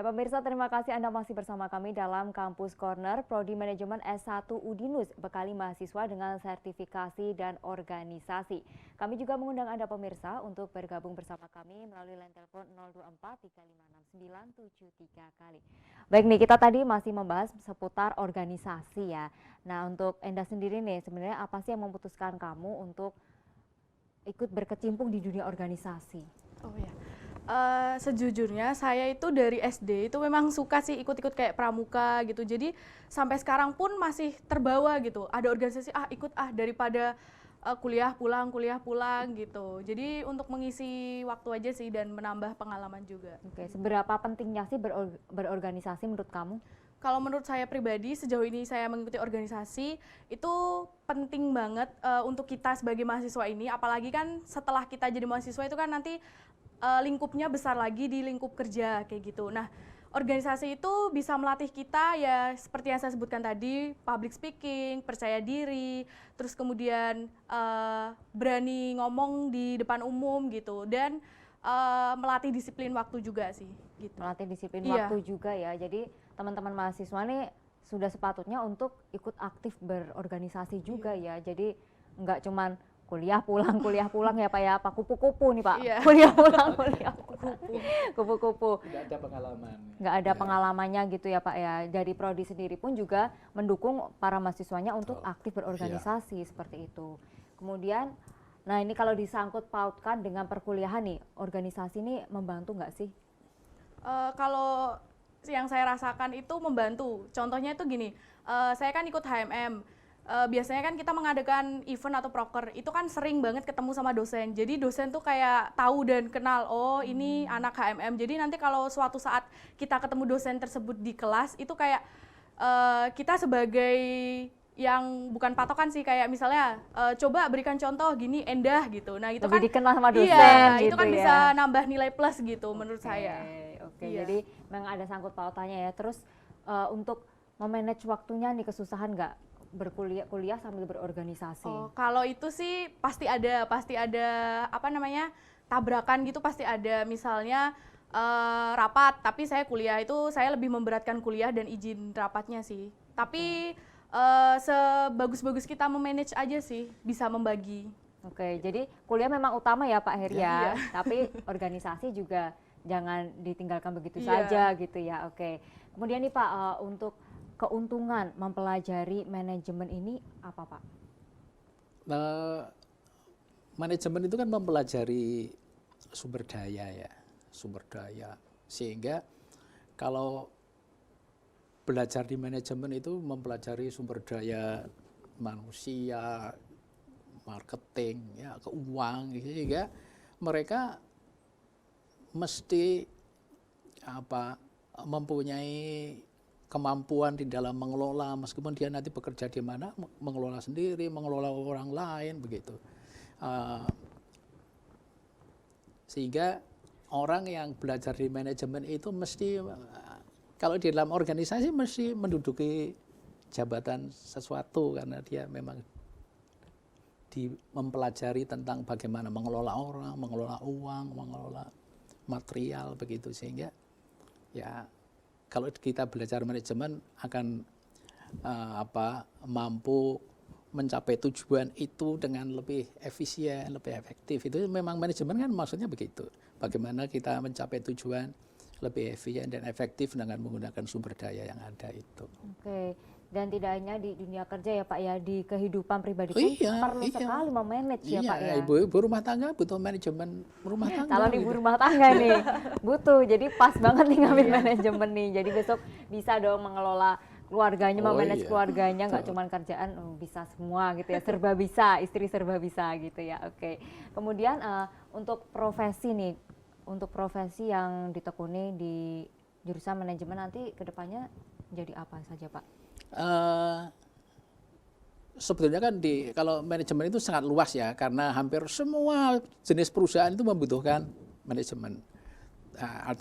pemirsa, terima kasih Anda masih bersama kami dalam Kampus Corner. Prodi Manajemen S1 Udinus bekali mahasiswa dengan sertifikasi dan organisasi. Kami juga mengundang Anda pemirsa untuk bergabung bersama kami melalui line telepon 024 356 kali. Baik nih, kita tadi masih membahas seputar organisasi ya. Nah, untuk Enda sendiri nih, sebenarnya apa sih yang memutuskan kamu untuk ikut berkecimpung di dunia organisasi? Oh ya, sejujurnya saya itu dari SD itu memang suka sih ikut-ikut kayak pramuka gitu. Jadi sampai sekarang pun masih terbawa gitu. Ada organisasi ikut daripada kuliah pulang gitu. Jadi untuk mengisi waktu aja sih dan menambah pengalaman juga. Oke, seberapa pentingnya sih berorganisasi menurut kamu? Kalau menurut saya pribadi, sejauh ini saya mengikuti organisasi, itu penting banget untuk kita sebagai mahasiswa ini, apalagi kan setelah kita jadi mahasiswa itu kan nanti lingkupnya besar lagi di lingkup kerja kayak gitu. Nah, organisasi itu bisa melatih kita ya seperti yang saya sebutkan tadi, public speaking, percaya diri, terus kemudian berani ngomong di depan umum gitu, dan melatih disiplin waktu juga sih. Gitu. Melatih disiplin waktu juga ya, jadi teman-teman mahasiswa nih sudah sepatutnya untuk ikut aktif berorganisasi juga ya. Jadi nggak cuman kuliah pulang ya Pak ya, apa kupu-kupu nih Pak. Kuliah pulang kupu-kupu. Nggak ada pengalaman. Nggak ada pengalamannya gitu ya Pak ya. Dari prodi sendiri pun juga mendukung para mahasiswanya untuk aktif berorganisasi seperti itu. Kemudian, nah ini kalau disangkut pautkan dengan perkuliahan nih, organisasi ini membantu nggak sih? Kalau yang saya rasakan itu membantu. Contohnya itu gini, saya kan ikut HMM. Biasanya kan kita mengadakan event atau proker, itu kan sering banget ketemu sama dosen. Jadi dosen tuh kayak tahu dan kenal, oh ini anak HMM. Jadi nanti kalau suatu saat kita ketemu dosen tersebut di kelas, itu kayak kita sebagai yang bukan patokan sih, kayak misalnya coba berikan contoh gini, Endah gitu. Nah itu lebih kan dikenal sama dosen gitu, itu kan ya. bisa nambah nilai plus gitu menurut saya. Oke, jadi memang ada sangkut pautannya ya. Terus untuk memanage waktunya nih, kesusahan nggak kuliah sambil berorganisasi? Oh, kalau itu sih pasti ada apa namanya, tabrakan gitu pasti ada. Misalnya rapat, tapi saya kuliah, itu saya lebih memberatkan kuliah dan izin rapatnya sih. Tapi sebagus-bagus kita memanage aja sih, bisa membagi. Oke, jadi kuliah memang utama ya Pak Heri ya, tapi organisasi juga jangan ditinggalkan begitu saja gitu ya. Oke, kemudian nih Pak, untuk keuntungan mempelajari manajemen ini apa Pak? Manajemen itu kan mempelajari sumber daya, sehingga kalau belajar di manajemen itu mempelajari sumber daya manusia, marketing, ya, keuangan, sehingga mereka mesti mempunyai kemampuan di dalam mengelola, meskipun dia nanti bekerja di mana, mengelola sendiri, mengelola orang lain, begitu. Sehingga orang yang belajar di manajemen itu mesti, kalau di dalam organisasi mesti menduduki jabatan sesuatu, karena dia memang mempelajari tentang bagaimana mengelola orang, mengelola uang, mengelola material, begitu. Sehingga ya kalau kita belajar manajemen akan mampu mencapai tujuan itu dengan lebih efisien, lebih efektif. Itu memang manajemen kan maksudnya begitu. Bagaimana kita mencapai tujuan lebih efisien dan efektif dengan menggunakan sumber daya yang ada itu. Oke, dan tidak hanya di dunia kerja ya Pak ya, di kehidupan pribadi pun perlu sekali memanage ya Pak ya. Ibu rumah tangga butuh manajemen rumah tangga. Calon ibu rumah tangga nih butuh, jadi pas banget nih ngambil manajemen nih. Jadi besok bisa dong mengelola keluarganya, memanage keluarganya, nggak cuma kerjaan, bisa semua gitu ya, serba bisa, istri serba bisa gitu ya. Oke, kemudian untuk profesi nih, untuk profesi yang ditekuni di jurusan manajemen nanti kedepannya jadi apa saja Pak? Sebetulnya kan kalau manajemen itu sangat luas ya, karena hampir semua jenis perusahaan itu membutuhkan manajemen.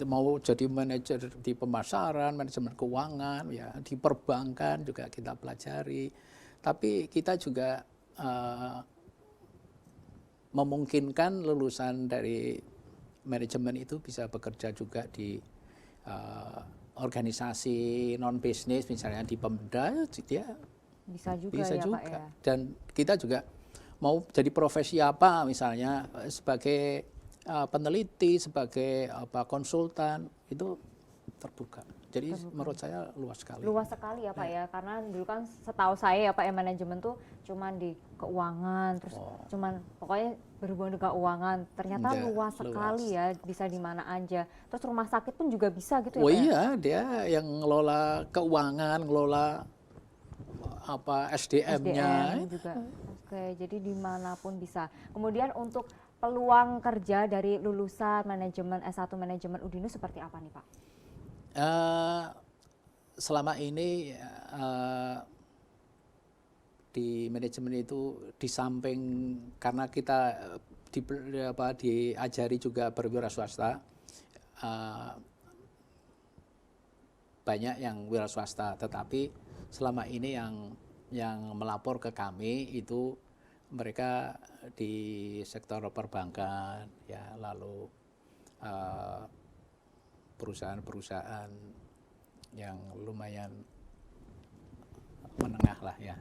Mau jadi manajer di pemasaran, manajemen keuangan, ya di perbankan juga kita pelajari. Tapi kita juga memungkinkan lulusan dari manajemen itu bisa bekerja juga di organisasi non bisnis misalnya di Pemda, dia Bisa juga bisa ya juga. Pak ya. Dan kita juga mau jadi profesi apa, misalnya sebagai peneliti, sebagai konsultan, itu terbuka. Jadi menurut saya luas sekali. Luas sekali ya Pak ya, karena dulu kan setahu saya ya Pak ya, manajemen tuh cuman di keuangan, terus cuman pokoknya berhubungan dengan keuangan. Ternyata Enggak, luas sekali ya, bisa di mana aja. Terus rumah sakit pun juga bisa gitu ya Oh Pak ya? iya, dia yang ngelola keuangan, ngelola SDM-nya. SDM juga. Oke, jadi dimanapun bisa. Kemudian untuk peluang kerja dari lulusan manajemen S1 manajemen Udinus seperti apa nih Pak? Selama ini di manajemen itu di samping karena kita diajari juga berwira swasta, banyak yang wira swasta, tetapi selama ini yang melapor ke kami itu mereka di sektor perbankan, ya, lalu perusahaan-perusahaan yang lumayan menengah lah ya,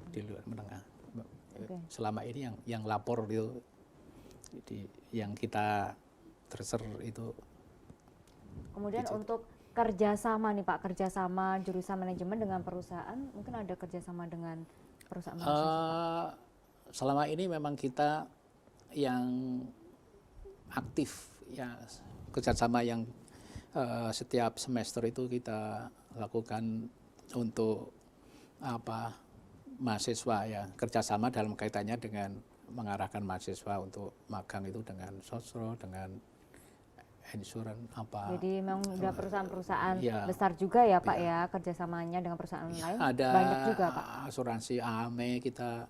di luar menengah. Selama ini yang lapor itu yang kita tracer itu. Kemudian untuk kerjasama nih Pak, kerjasama jurusan manajemen dengan perusahaan, mungkin ada kerjasama dengan perusahaan mahasiswa? Selama ini memang kita yang aktif ya, kerjasama yang setiap semester itu kita lakukan untuk mahasiswa ya, kerjasama dalam kaitannya dengan mengarahkan mahasiswa untuk magang itu dengan sosro, dengan insurans Jadi memang udah perusahaan-perusahaan ya, besar juga ya Pak ya, kerjasamanya dengan perusahaan lain ada banyak juga Pak. asuransi AME kita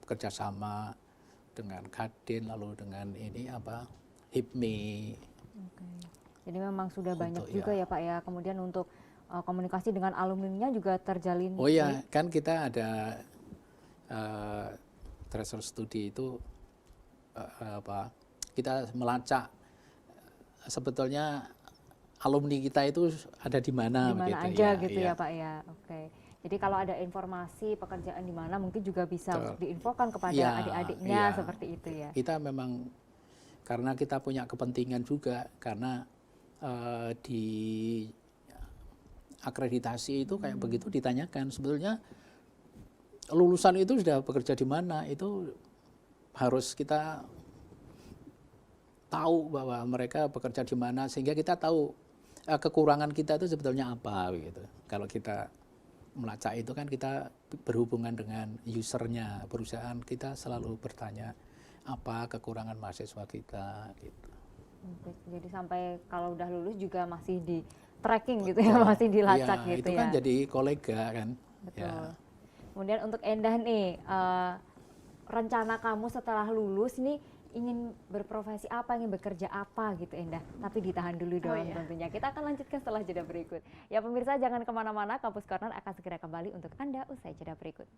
kerjasama dengan Kadin, lalu dengan ini HIPMI. Jadi memang sudah banyak juga ya Pak ya. Kemudian untuk komunikasi dengan alumninya juga terjalin. Oh iya, kan kita ada tracer studi itu kita melacak sebetulnya alumni kita itu ada di mana Di mana aja gitu ya Pak ya. Oke. Jadi kalau ada informasi pekerjaan di mana mungkin juga bisa untuk diinfokan kepada adik-adiknya seperti itu ya. Kita memang karena kita punya kepentingan juga, karena di akreditasi itu kayak begitu ditanyakan sebetulnya lulusan itu sudah bekerja di mana, itu harus kita tahu bahwa mereka bekerja di mana sehingga kita tahu kekurangan kita itu sebetulnya apa gitu. Kalau kita melacak itu kan kita berhubungan dengan usernya perusahaan, kita selalu bertanya apa kekurangan mahasiswa kita gitu. Jadi sampai kalau udah lulus juga masih di tracking gitu ya, masih dilacak gitu itu ya. kan jadi kolega kan. Betul. Ya. Kemudian untuk Endah nih, rencana kamu setelah lulus nih ingin berprofesi apa, ingin bekerja apa gitu Endah. Tapi ditahan dulu dong tentunya. Kita akan lanjutkan setelah jeda berikut. Ya pemirsa jangan kemana-mana, Kampus Corner akan segera kembali untuk Anda usai jeda berikut.